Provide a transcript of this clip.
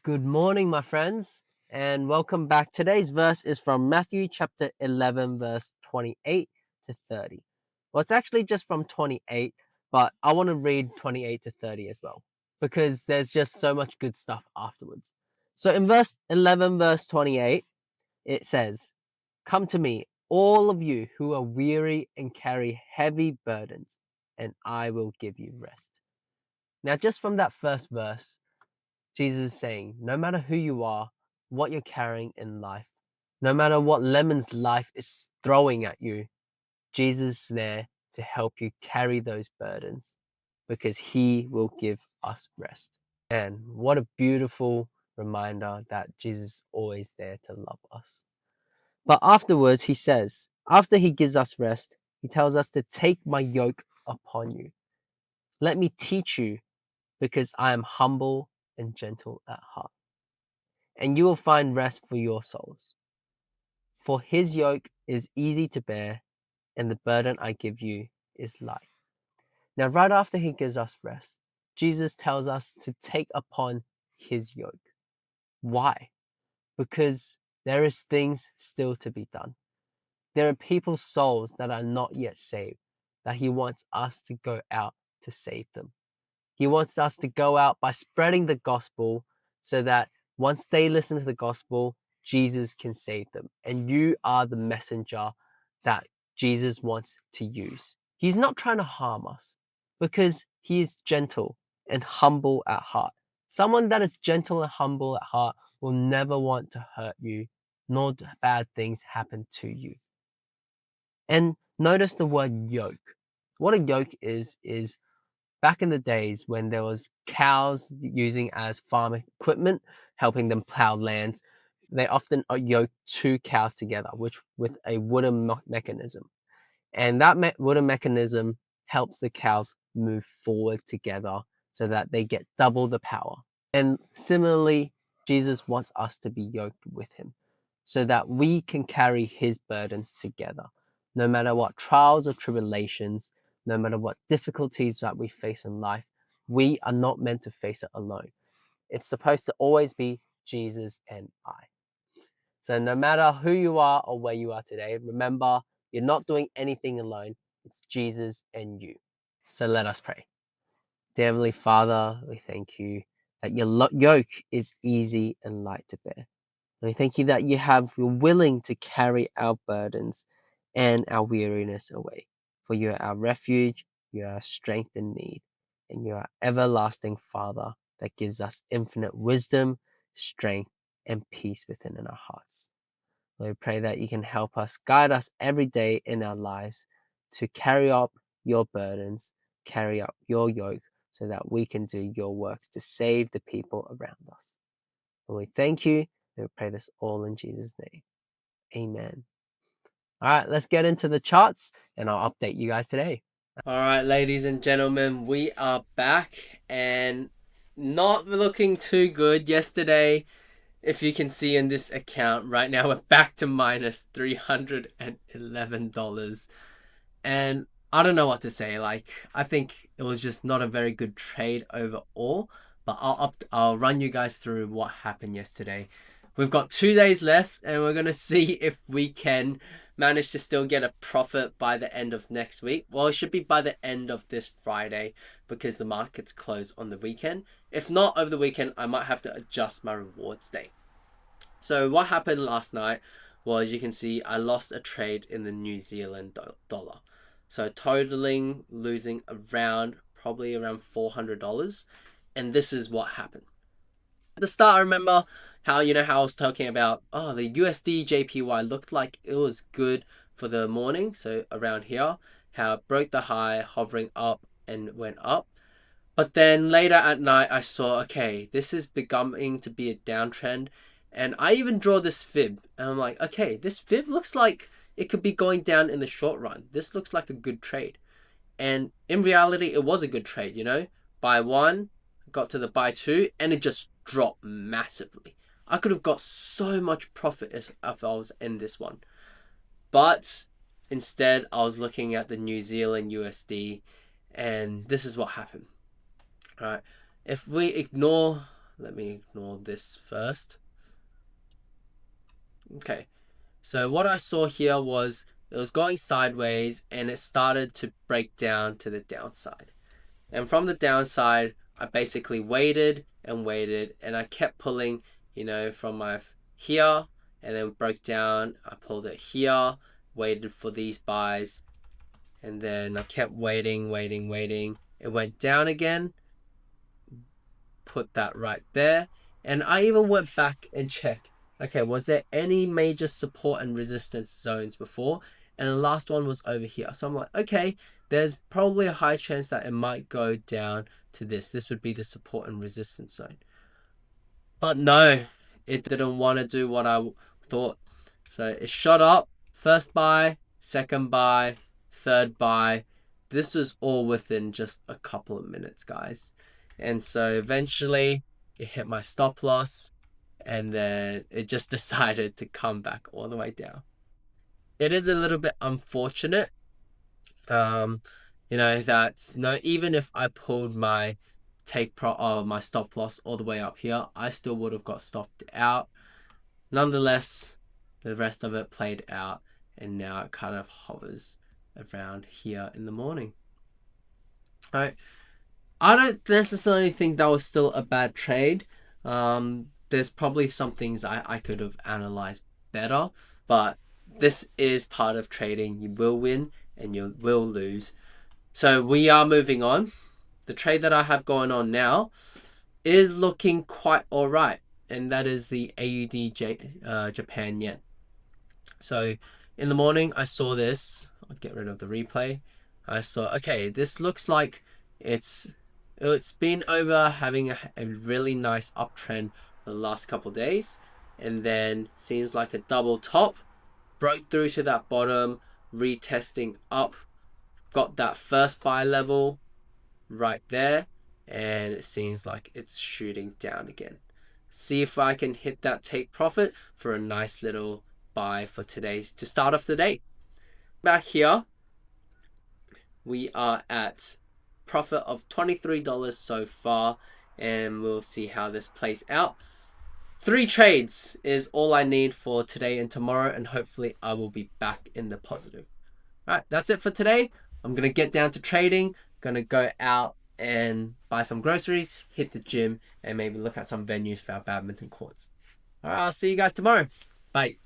Good morning, my friends, and welcome back. Today's verse is from Matthew chapter 11, verse 28 to 30. Well, it's actually just from 28, but I want to read 28 to 30 as well, because there's just so much good stuff afterwards. So in verse 11, verse 28, it says, "Come to me, all of you who are weary and carry heavy burdens, and I will give you rest." Now, just from that first verse, Jesus is saying, no matter who you are, what you're carrying in life, no matter what Lemon's life is throwing at you, Jesus is there to help you carry those burdens because he will give us rest. And what a beautiful reminder that Jesus is always there to love us. But afterwards, he says, after he gives us rest, he tells us to take my yoke upon you. Let me teach you because I am humble and gentle at heart, and you will find rest for your souls. For his yoke is easy to bear, and the burden I give you is light. Now, right after he gives us rest, Jesus tells us to take upon his yoke. Why? Because there is things still to be done. There are people's souls that are not yet saved, that he wants us to go out to save them. He wants us to go out by spreading the gospel so that once they listen to the gospel, Jesus can save them. And you are the messenger that Jesus wants to use. He's not trying to harm us because he is gentle and humble at heart. Someone that is gentle and humble at heart will never want to hurt you, nor do bad things happen to you. And notice the word yoke. What a yoke is back in the days when there was cows using as farm equipment, helping them plow lands, they often yoke two cows together, which with a wooden mechanism. And that wooden mechanism helps the cows move forward together so that they get double the power. And similarly, Jesus wants us to be yoked with him so that we can carry his burdens together, no matter what trials or tribulations, no matter what difficulties that we face in life. We are not meant to face it alone. It's supposed to always be Jesus and I. So no matter who you are or where you are today, remember, you're not doing anything alone. It's Jesus and you. So let us pray. Dear Heavenly Father, we thank you that your yoke is easy and light to bear. And we thank you that you're willing to carry our burdens and our weariness away. For you are our refuge, you are our strength in need, and you are everlasting Father that gives us infinite wisdom, strength, and peace within our hearts. Lord, we pray that you can help us, guide us every day in our lives to carry up your burdens, carry up your yoke, so that we can do your works to save the people around us. And we thank you, and we pray this all in Jesus' name. Amen. All right, let's get into the charts, and I'll update you guys today. All right, ladies and gentlemen, we are back, and not looking too good yesterday. If you can see in this account right now, we're back to minus $311. And I don't know what to say. I think it was just not a very good trade overall. But I'll run you guys through what happened yesterday. We've got 2 days left, and we're going to see if we can manage to still get a profit by the end of next week. Well, it should be by the end of this Friday because the markets close on the weekend. If not over the weekend, I might have to adjust my rewards day. So what happened last night was, you can see I lost a trade in the New Zealand dollar. So totaling losing probably around $400. And this is what happened. At the start, I remember how I was talking about, the USD JPY looked like it was good for the morning. So around here, how it broke the high, hovering up and went up. But then later at night, I saw, okay, this is becoming to be a downtrend. And I even draw this fib. And I'm like, okay, this fib looks like it could be going down in the short run. This looks like a good trade. And in reality, it was a good trade, Buy one, got to the buy two, and it just dropped massively. I could have got so much profit if I was in this one. But instead, I was looking at the New Zealand USD, and this is what happened. All right, if we ignore let me ignore this first. Okay, so what I saw here was it was going sideways and it started to break down to the downside. And from the downside, I basically waited and waited, and I kept pulling, from my here, and then broke down. I pulled it here, waited for these buys, and then I kept waiting. It went down again, put that right there, and I even went back and checked. Okay, was there any major support and resistance zones before? And the last one was over here. So I'm like, okay, there's probably a high chance that it might go down to this. This would be the support and resistance zone. But no, it didn't want to do what I thought. So it shot up, first buy, second buy, third buy. This was all within just a couple of minutes, guys. And so eventually it hit my stop loss, and then it just decided to come back all the way down. It is a little bit unfortunate, that even if I pulled my my stop loss all the way up here, I still would have got stopped out. Nonetheless, the rest of it played out, and now it kind of hovers around here in the morning. All right. I don't necessarily think that was still a bad trade. There's probably some things I could have analyzed better, but this is part of trading. You will win and you will lose. So we are moving on. The trade that I have going on now is looking quite all right, and that is the AUD Japan yen. So in the morning, I saw this. I'll get rid of the replay. I saw, okay, this looks like it's been over having a really nice uptrend for the last couple of days, and then seems like a double top, broke through to that bottom, retesting up, got that first buy level right there, and it seems like it's shooting down again. See if I can hit that take profit for a nice little buy for today's to start off the day. Back here, we are at profit of $23 so far, and we'll see how this plays out. 3 trades is all I need for today and tomorrow, and hopefully I will be back in the positive. All right, that's it for today. I'm gonna get down to trading, gonna go out and buy some groceries, hit the gym, and maybe look at some venues for our badminton courts. All right, I'll see you guys tomorrow. Bye.